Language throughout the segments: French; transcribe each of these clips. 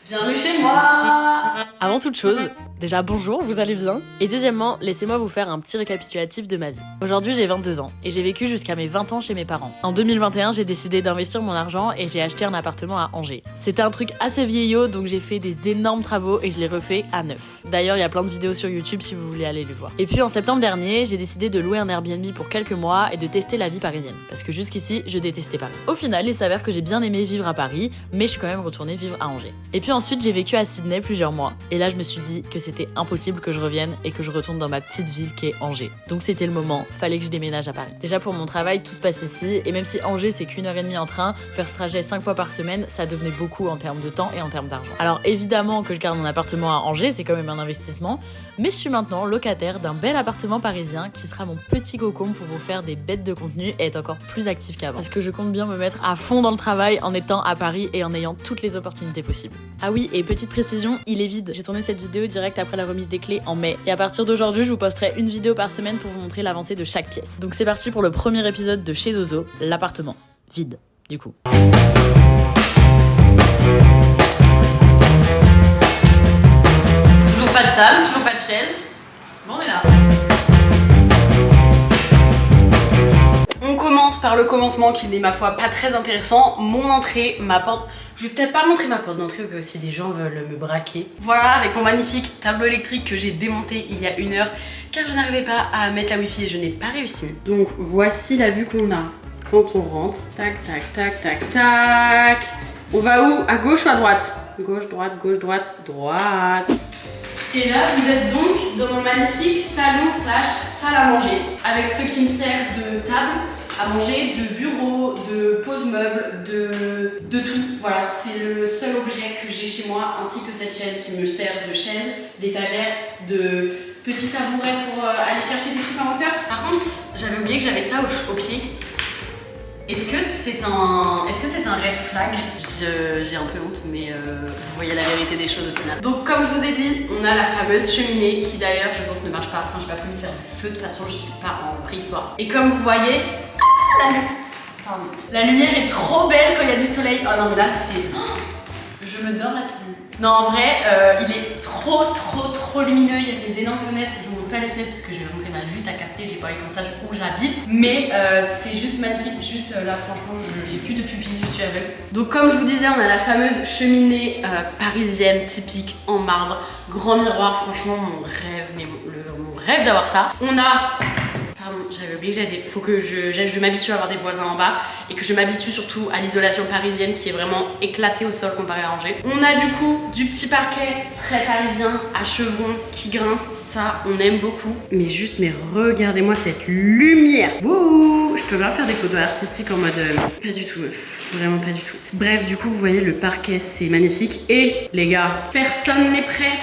Bienvenue chez moi. Avant toute chose, déjà bonjour, vous allez bien? Et deuxièmement, laissez-moi vous faire un petit récapitulatif de ma vie. Aujourd'hui j'ai 22 ans et j'ai vécu jusqu'à mes 20 ans chez mes parents. En 2021, j'ai décidé d'investir mon argent et j'ai acheté un appartement à Angers. C'était un truc assez vieillot donc j'ai fait des énormes travaux et je l'ai refait à neuf. D'ailleurs, il y a plein de vidéos sur YouTube si vous voulez aller les voir. Et puis en septembre dernier, j'ai décidé de louer un Airbnb pour quelques mois et de tester la vie parisienne. Parce que jusqu'ici, je détestais Paris. Au final, il s'avère que j'ai bien aimé vivre à Paris, mais je suis quand même retournée vivre à Angers. Et puis ensuite, j'ai vécu à Sydney plusieurs mois. Et là, je me suis dit que c'était impossible que je revienne et que je retourne dans ma petite ville qui est Angers. Donc c'était le moment, fallait que je déménage à Paris. Déjà pour mon travail, tout se passe ici, et même si Angers c'est qu'1h30 en train, faire ce trajet 5 fois par semaine, ça devenait beaucoup en termes de temps et en termes d'argent. Alors évidemment que je garde mon appartement à Angers, c'est quand même un investissement, mais je suis maintenant locataire d'un bel appartement parisien qui sera mon petit cocon pour vous faire des bêtes de contenu et être encore plus actif qu'avant. Parce que je compte bien me mettre à fond dans le travail en étant à Paris et en ayant toutes les opportunités possibles. Ah oui, et petite précision, il est vide. J'ai tourné cette vidéo direct après la remise des clés en mai. Et à partir d'aujourd'hui, je vous posterai une vidéo par semaine pour vous montrer l'avancée de chaque pièce. Donc c'est parti pour le premier épisode de Chez Zozo, l'appartement. Vide, du coup. Toujours pas de table, toujours pas de chaise. Bon, on est là. On commence par le commencement qui n'est ma foi pas très intéressant. Mon entrée, ma porte. Je vais peut-être pas montrer ma porte d'entrée au cas où si des gens veulent me braquer. Voilà, avec mon magnifique tableau électrique que j'ai démonté il y a 1 heure car je n'arrivais pas à mettre la wifi et je n'ai pas réussi. Donc voici la vue qu'on a quand on rentre. Tac, tac, tac, tac, tac. On va où? À gauche ou à droite? Gauche, droite, gauche, droite, droite. Et là, vous êtes donc dans mon magnifique salon / salle à manger avec ce qui me sert de table à manger, de bureau, de pose meuble, de tout. Voilà, c'est le seul objet que j'ai chez moi, ainsi que cette chaise qui me sert de chaise, d'étagère, de petit tabouret pour aller chercher des trucs en hauteur. Par contre, j'avais oublié que j'avais ça au pied. Est-ce que c'est un red flag? J'ai un peu honte, mais vous voyez la vérité des choses au final. Donc comme je vous ai dit, on a la fameuse cheminée qui d'ailleurs je pense ne marche pas. Enfin, j'ai pas pu faire du feu, de toute façon je suis pas en préhistoire. Et comme vous voyez, la lumière est trop belle quand il y a du soleil. Oh non mais là c'est... Je me dors la pilule. Non en vrai, il est trop lumineux, il y a des énormes fenêtres. Je vous montre pas les fenêtres parce que je vais montrer ma vue, t'as capté, j'ai pas envie qu'on sache où j'habite. Mais c'est juste magnifique, juste là franchement j'ai plus de pupilles, je suis aveugle. Donc comme je vous disais, on a la fameuse cheminée parisienne typique en marbre. Grand miroir, franchement mon rêve, mais mon rêve d'avoir ça. On a... Pardon, j'avais oublié que faut que je m'habitue à avoir des voisins en bas et que je m'habitue surtout à l'isolation parisienne qui est vraiment éclatée au sol comparé à Angers. On a du coup du petit parquet très parisien à chevrons qui grince, ça on aime beaucoup. Mais regardez-moi cette lumière. Wouh, je peux pas faire des photos artistiques en mode pas du tout meuf, vraiment pas du tout. Bref, du coup vous voyez le parquet c'est magnifique et les gars, personne n'est prêt.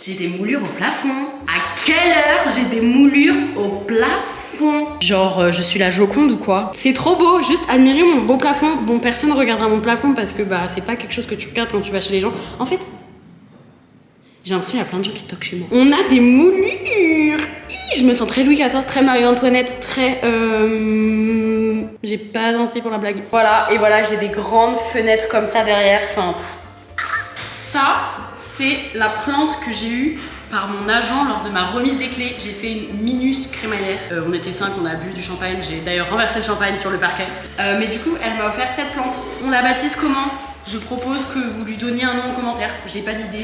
J'ai des moulures au plafond. À quelle heure j'ai des moulures au plafond? Genre, je suis la Joconde ou quoi? C'est trop beau, juste admirez mon beau plafond. Bon, personne regardera mon plafond parce que bah c'est pas quelque chose que tu regardes quand tu vas chez les gens. En fait, j'ai l'impression qu'il y a plein de gens qui toquent chez moi. On a des moulures. Je me sens très Louis XIV, très Marie-Antoinette, très... J'ai pas d'inspi pour la blague. Voilà, et voilà, j'ai des grandes fenêtres comme ça derrière. Enfin, ça, c'est la plante que j'ai eue par mon agent lors de ma remise des clés. J'ai fait une minus crémaillère. On était 5, on a bu du champagne. J'ai d'ailleurs renversé le champagne sur le parquet. Mais du coup, elle m'a offert cette plante. On la baptise comment? Je propose que vous lui donniez un nom en commentaire. J'ai pas d'idée,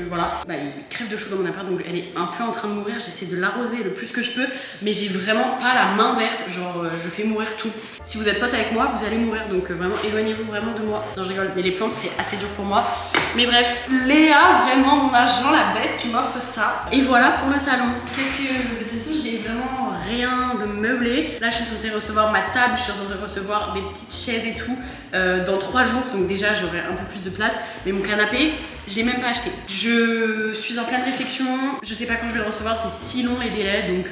voilà. Bah, il crève de chaud dans mon appart, donc elle est un peu en train de mourir. J'essaie de l'arroser le plus que je peux, mais j'ai vraiment pas la main verte. Genre, je fais mourir tout. Si vous êtes pote avec moi, vous allez mourir, donc vraiment, éloignez-vous vraiment de moi. Non, je rigole, mais les plantes, c'est assez dur pour moi. Mais bref, Léa, vraiment, mon agent, la best, qui m'offre ça. Et voilà pour le salon. De toute façon, j'ai vraiment rien de meublé. Là, je suis censée recevoir ma table, je suis censée recevoir des petites chaises et tout dans 3 jours, donc déjà, j'aurai un peu plus de place. Mais mon canapé, je l'ai même pas acheté. Je suis en pleine réflexion. Je sais pas quand je vais le recevoir, c'est si long les délais, donc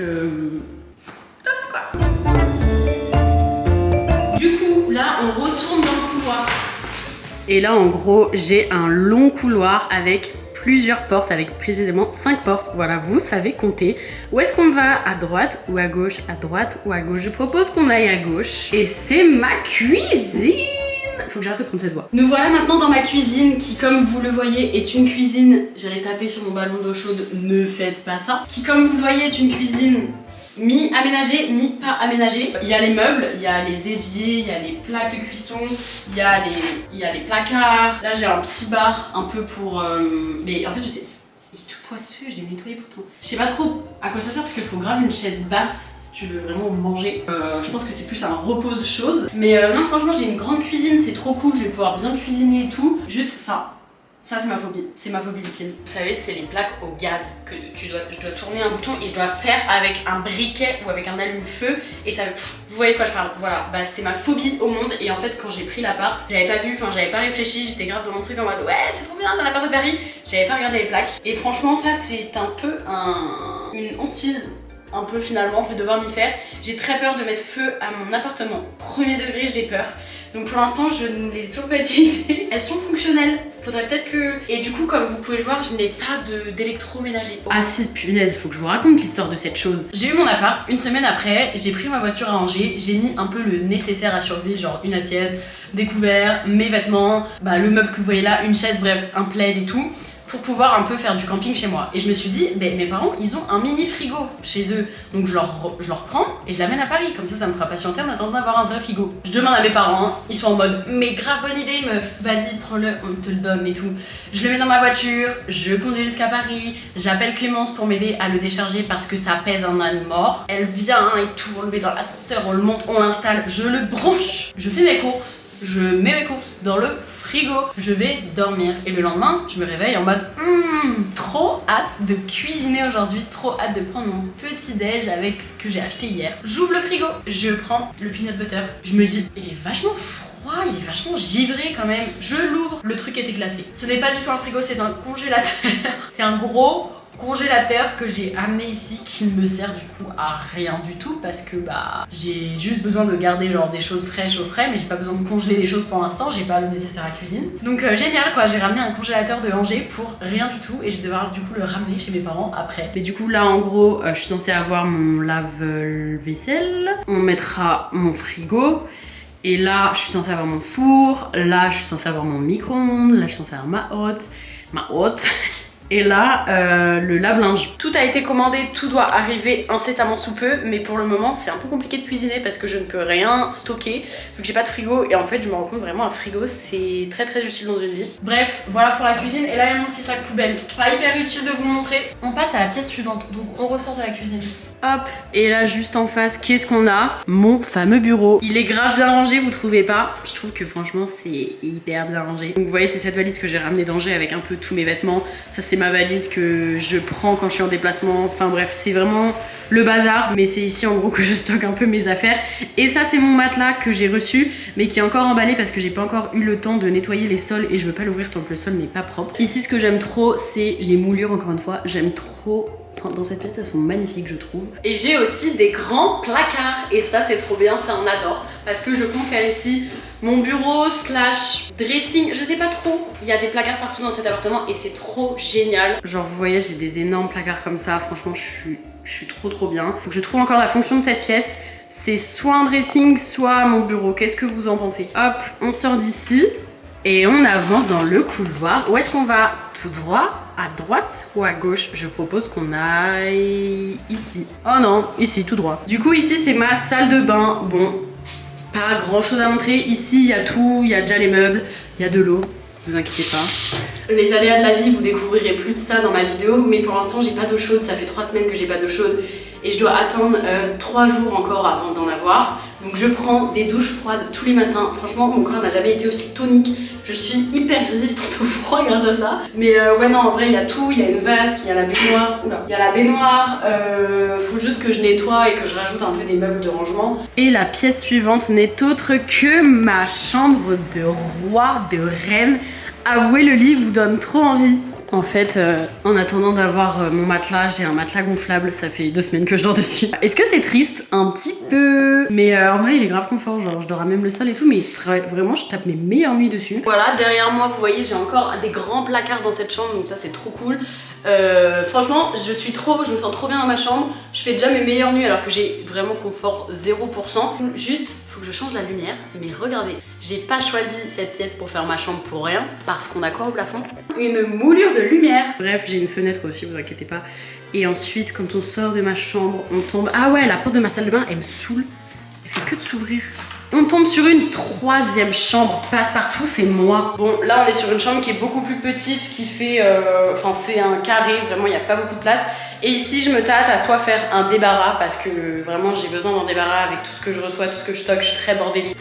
top quoi. Du coup, là, on retourne dans le couloir. Et là, en gros, j'ai un long couloir avec plusieurs portes, avec précisément 5 portes. Voilà, vous savez compter. Où est-ce qu'on va? À droite ou à gauche? À droite ou à gauche? Je propose qu'on aille à gauche. Et c'est ma cuisine. Faut que j'arrête de prendre cette voix. Nous voilà maintenant dans ma cuisine qui, comme vous le voyez, est une cuisine. J'allais taper sur mon ballon d'eau chaude, ne faites pas ça. Qui, comme vous le voyez, est une cuisine mi-aménagée, mi-pas aménagée. Il y a les meubles, il y a les éviers, il y a les plaques de cuisson, il y a les placards. Là, j'ai un petit bar un peu pour... Mais en fait, je sais... Il est tout poisseux, je l'ai nettoyé pourtant. Je sais pas trop à quoi ça sert parce qu'il faut grave une chaise basse si tu veux vraiment manger. Je pense que c'est plus un repose-chose. Mais non, franchement, j'ai une grande cuisine, c'est trop cool, je vais pouvoir bien cuisiner et tout. Juste ça. Ça, c'est ma phobie. C'est ma phobie ultime. Vous savez, c'est les plaques au gaz que je dois tourner un bouton et je dois faire avec un briquet ou avec un allume-feu et ça... Vous voyez de quoi je parle? Voilà, bah c'est ma phobie au monde et en fait quand j'ai pris l'appart, j'avais pas vu, enfin j'avais pas réfléchi, j'étais grave dans mon truc en mode ouais c'est trop bien dans l'appart de Paris, j'avais pas regardé les plaques et franchement ça c'est un peu une hantise. Un peu finalement, je vais devoir m'y faire. J'ai très peur de mettre feu à mon appartement. Premier degré, j'ai peur. Donc pour l'instant, je ne les ai toujours pas utilisées. Elles sont fonctionnelles. Faudrait peut-être que... Et du coup, comme vous pouvez le voir, je n'ai pas d'électroménager. Ah si, punaise, faut que je vous raconte l'histoire de cette chose. J'ai eu mon appart, une semaine après, j'ai pris ma voiture à Angers, j'ai mis un peu le nécessaire à survie, genre une assiette, des couverts, mes vêtements, bah, le meuble que vous voyez là, une chaise, bref, un plaid et tout, pour pouvoir un peu faire du camping chez moi. Et je me suis dit, ben, mes parents, ils ont un mini frigo chez eux. Donc je leur prends et je l'amène à Paris. Comme ça me fera patienter en attendant d'avoir un vrai frigo. Je demande à mes parents, ils sont en mode, mais grave bonne idée meuf, vas-y prends-le, on te le donne et tout. Je le mets dans ma voiture, je conduis jusqu'à Paris, j'appelle Clémence pour m'aider à le décharger parce que ça pèse un âne mort. Elle vient et tout, on le met dans l'ascenseur, on le monte, on l'installe, je le branche, je fais mes courses. Je mets mes courses dans le frigo, je vais dormir et le lendemain je me réveille en mode trop hâte de cuisiner aujourd'hui, trop hâte de prendre mon petit déj avec ce que j'ai acheté hier. J'ouvre le frigo, je prends le peanut butter, je me dis il est vachement froid, il est vachement givré quand même. Je l'ouvre, le truc était glacé. Ce n'est pas du tout un frigo, c'est un congélateur. C'est un gros congélateur que j'ai amené ici qui ne me sert du coup à rien du tout parce que bah j'ai juste besoin de garder genre des choses fraîches au frais mais j'ai pas besoin de congeler des choses pour l'instant, j'ai pas le nécessaire à cuisine. Donc génial quoi, j'ai ramené un congélateur de Angers pour rien du tout et je vais devoir du coup le ramener chez mes parents après. Mais du coup là en gros je suis censée avoir mon lave-vaisselle, on mettra mon frigo. Et là, je suis censée avoir mon four, là, je suis censée avoir mon micro-ondes, là, je suis censée avoir ma hotte. Et là, le lave-linge. Tout a été commandé, tout doit arriver incessamment sous peu, mais pour le moment, c'est un peu compliqué de cuisiner parce que je ne peux rien stocker vu que j'ai pas de frigo. Et en fait, je me rends compte vraiment un frigo, c'est très très utile dans une vie. Bref, voilà pour la cuisine. Et là, il y a mon petit sac poubelle. Pas hyper utile de vous montrer. On passe à la pièce suivante, donc on ressort de la cuisine. Hop, et là juste en face, qu'est-ce qu'on a? Mon fameux bureau. Il est grave bien rangé, vous trouvez pas? Je trouve que franchement c'est hyper bien rangé. Donc vous voyez, c'est cette valise que j'ai ramenée d'Angers avec un peu tous mes vêtements. Ça c'est ma valise que je prends quand je suis en déplacement. Enfin bref, c'est vraiment le bazar. Mais c'est ici en gros que je stocke un peu mes affaires. Et ça c'est mon matelas que j'ai reçu, mais qui est encore emballé parce que j'ai pas encore eu le temps de nettoyer les sols et je veux pas l'ouvrir tant que le sol n'est pas propre. Ici ce que j'aime trop, c'est les moulures encore une fois. J'aime trop... Enfin, dans cette pièce, elles sont magnifiques, je trouve. Et j'ai aussi des grands placards. Et ça, c'est trop bien, ça, on adore. Parce que je compte faire ici mon bureau slash dressing. Je sais pas trop. Il y a des placards partout dans cet appartement et c'est trop génial. Genre, vous voyez, j'ai des énormes placards comme ça. Franchement, je suis trop bien. Faut que je trouve encore la fonction de cette pièce. C'est soit un dressing, soit mon bureau. Qu'est-ce que vous en pensez? Hop, on sort d'ici. Et on avance dans le couloir. Où est-ce qu'on va? Tout droit? À droite ou à gauche? Je propose qu'on aille ici. Oh non, ici, tout droit. Du coup, ici, c'est ma salle de bain. Bon, pas grand chose à montrer. Ici, il y a tout. Il y a déjà les meubles. Il y a de l'eau. Vous inquiétez pas. Les aléas de la vie, vous découvrirez plus ça dans ma vidéo. Mais pour l'instant, j'ai pas d'eau chaude. Ça fait 3 semaines que j'ai pas d'eau chaude. Et je dois attendre 3 jours encore avant d'en avoir. Donc je prends des douches froides tous les matins. Franchement, mon corps n'a jamais été aussi tonique. Je suis hyper résistante au froid grâce à ça. Mais ouais non, en vrai, il y a tout. Il y a une vasque, il y a la baignoire. Oula, il y a la baignoire. Faut juste que je nettoie et que je rajoute un peu des meubles de rangement. Et la pièce suivante n'est autre que ma chambre de roi, de reine. Avouez, le lit vous donne trop envie. En fait, en attendant d'avoir mon matelas, j'ai un matelas gonflable, ça fait 2 semaines que je dors dessus. Est-ce que c'est triste? Un petit peu. Mais en vrai, il est grave confort, genre je dors à même le sol et tout, mais vraiment, je tape mes meilleures nuits dessus. Voilà, derrière moi, vous voyez, j'ai encore des grands placards dans cette chambre, donc ça c'est trop cool. Franchement, je me sens trop bien dans ma chambre. Je fais déjà mes meilleures nuits alors que j'ai vraiment confort 0%. Juste, faut que je change la lumière. Mais regardez, j'ai pas choisi cette pièce pour faire ma chambre pour rien. Parce qu'on a quoi au plafond? Une moulure de lumière. Bref, j'ai une fenêtre aussi, vous inquiétez pas. Et ensuite, quand on sort de ma chambre, on tombe... Ah ouais, la porte de ma salle de bain, elle me saoule. Elle fait que de s'ouvrir. On tombe sur une troisième chambre. Passe-partout, c'est moi. Bon, là, on est sur une chambre qui est beaucoup plus petite, qui fait... Enfin, c'est un carré, vraiment, il n'y a pas beaucoup de place. Et ici, je me tâte à soit faire un débarras, parce que vraiment, j'ai besoin d'un débarras avec tout ce que je reçois, tout ce que je stocke, je suis très bordélique.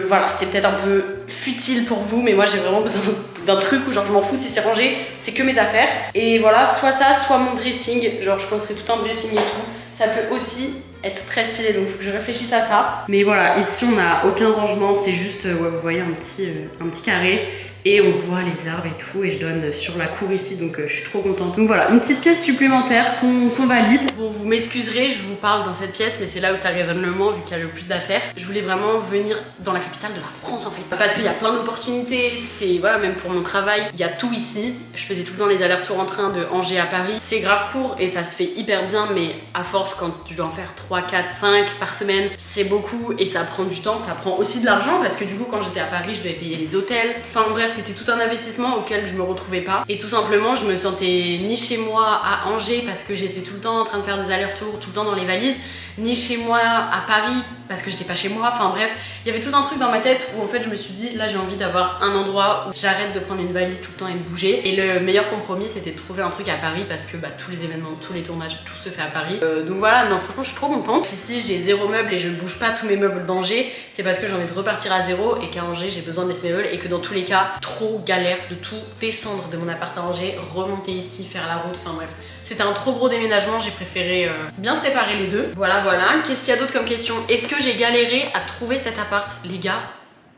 Voilà, c'est peut-être un peu futile pour vous, mais moi, j'ai vraiment besoin d'un truc où genre je m'en fous si c'est rangé, c'est que mes affaires. Et voilà, soit ça, soit mon dressing. Genre, je construis tout un dressing et tout. Ça peut aussi être très stylé, donc faut que je réfléchisse à ça. Mais voilà, ici on n'a aucun rangement, c'est juste, ouais, vous voyez, un petit carré. Et on voit les arbres et tout, et je donne sur la cour ici, donc je suis trop contente. Donc voilà, une petite pièce supplémentaire qu'on valide. Bon, vous m'excuserez, je vous parle dans cette pièce, mais c'est là où ça résonne le moins, vu qu'il y a le plus d'affaires. Je voulais vraiment venir dans la capitale de la France, en fait. Parce qu'il y a plein d'opportunités, c'est, voilà, même pour mon travail, il y a tout ici. Je faisais tout le temps les allers-retours en train de Angers à Paris. C'est grave court, et ça se fait hyper bien, mais à force, quand je dois en faire 3, 4, 5 par semaine, c'est beaucoup, et ça prend du temps, ça prend aussi de l'argent, parce que du coup, quand j'étais à Paris, je devais payer les hôtels. Enfin bref, c'était tout un investissement auquel je me retrouvais pas. Et tout simplement, je me sentais ni chez moi à Angers parce que j'étais tout le temps en train de faire des allers-retours, tout le temps dans les valises, ni chez moi à Paris parce que j'étais pas chez moi. Enfin bref, il y avait tout un truc dans ma tête où en fait je me suis dit, là j'ai envie d'avoir un endroit où j'arrête de prendre une valise tout le temps et de bouger. Et le meilleur compromis, c'était de trouver un truc à Paris parce que bah, tous les événements, tous les tournages, tout se fait à Paris. Donc voilà, non franchement je suis trop contente. Ici j'ai 0 meuble et je ne bouge pas tous mes meubles d'Angers. C'est parce que j'ai envie de repartir à zéro et qu'à Angers j'ai besoin de laisser mes meubles et que dans tous les cas, trop galère de tout descendre de mon appart à Angers, remonter ici, faire la route, enfin bref. C'était un trop gros déménagement, j'ai préféré bien séparer les deux. Voilà, voilà. Qu'est-ce qu'il y a d'autre comme question? Est-ce que j'ai galéré à trouver cet appart? Les gars,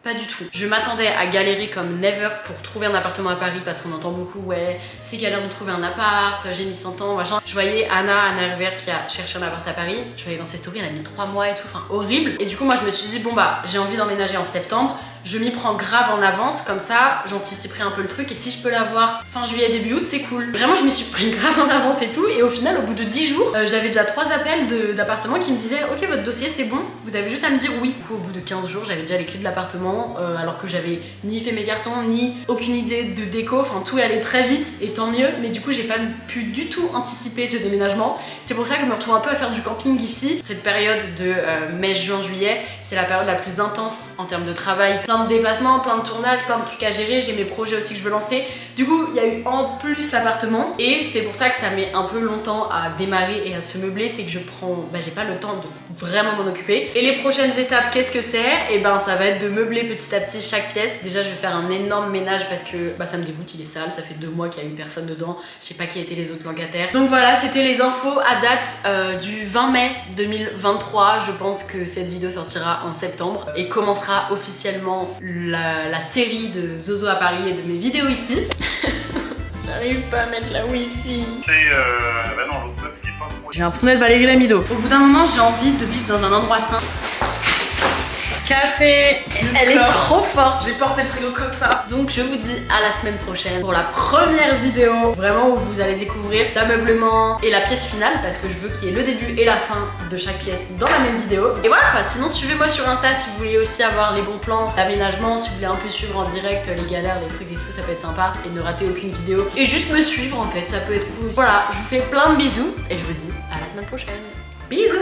pas du tout. Je m'attendais à galérer comme never pour trouver un appartement à Paris parce qu'on entend beaucoup, ouais, c'est galère de trouver un appart, j'ai mis 100 ans, machin. Je voyais Anna Herbert qui a cherché un appart à Paris. Je voyais dans ses stories, elle a mis 3 mois et tout, enfin horrible. Et du coup, moi je me suis dit, bon bah, j'ai envie d'emménager en septembre. Je m'y prends grave en avance, comme ça j'anticiperai un peu le truc et si je peux l'avoir fin juillet début août c'est cool. Vraiment je m'y suis pris grave en avance et tout et au final au bout de 10 jours j'avais déjà 3 appels d'appartements qui me disaient ok votre dossier c'est bon, vous avez juste à me dire oui. Du coup au bout de 15 jours j'avais déjà les clés de l'appartement alors que j'avais ni fait mes cartons ni aucune idée de déco, enfin tout est allé très vite et tant mieux, mais du coup j'ai pas pu du tout anticiper ce déménagement. C'est pour ça que je me retrouve un peu à faire du camping ici. Cette période de mai, juin, juillet c'est la période la plus intense en termes de travail. Plein de déplacements, plein de tournages, plein de trucs à gérer, j'ai mes projets aussi que je veux lancer. Du coup, il y a eu en plus l'appartement et c'est pour ça que ça met un peu longtemps à démarrer et à se meubler, c'est que je prends, j'ai pas le temps de vraiment m'en occuper. Et les prochaines étapes, qu'est-ce que c'est? Et ben ça va être de meubler petit à petit chaque pièce. Déjà, je vais faire un énorme ménage parce que ça me dégoûte, il est sale, ça fait 2 mois qu'il y a eu personne dedans, je sais pas qui étaient les autres locataires. Donc voilà, c'était les infos à date du 20 mai 2023. Je pense que cette vidéo sortira en septembre et commencera officiellement la série de Zozo à Paris et de mes vidéos ici. J'arrive pas à mettre la wifi. C'est non, l'autre meuf qui est pas trop. J'ai l'impression d'être Valérie Lamido. Au bout d'un moment, j'ai envie de vivre dans un endroit sain. Café, elle est trop forte. J'ai porté le frigo comme ça. Donc je vous dis à la semaine prochaine pour la première vidéo, vraiment où vous allez découvrir l'ameublement et la pièce finale parce que je veux qu'il y ait le début et la fin de chaque pièce dans la même vidéo. Et voilà quoi, sinon suivez-moi sur Insta si vous voulez aussi avoir les bons plans d'aménagement, si vous voulez un peu suivre en direct les galères, les trucs et tout, ça peut être sympa et ne rater aucune vidéo. Et juste me suivre en fait, ça peut être cool. Voilà, je vous fais plein de bisous et je vous dis à la semaine prochaine. Bisous.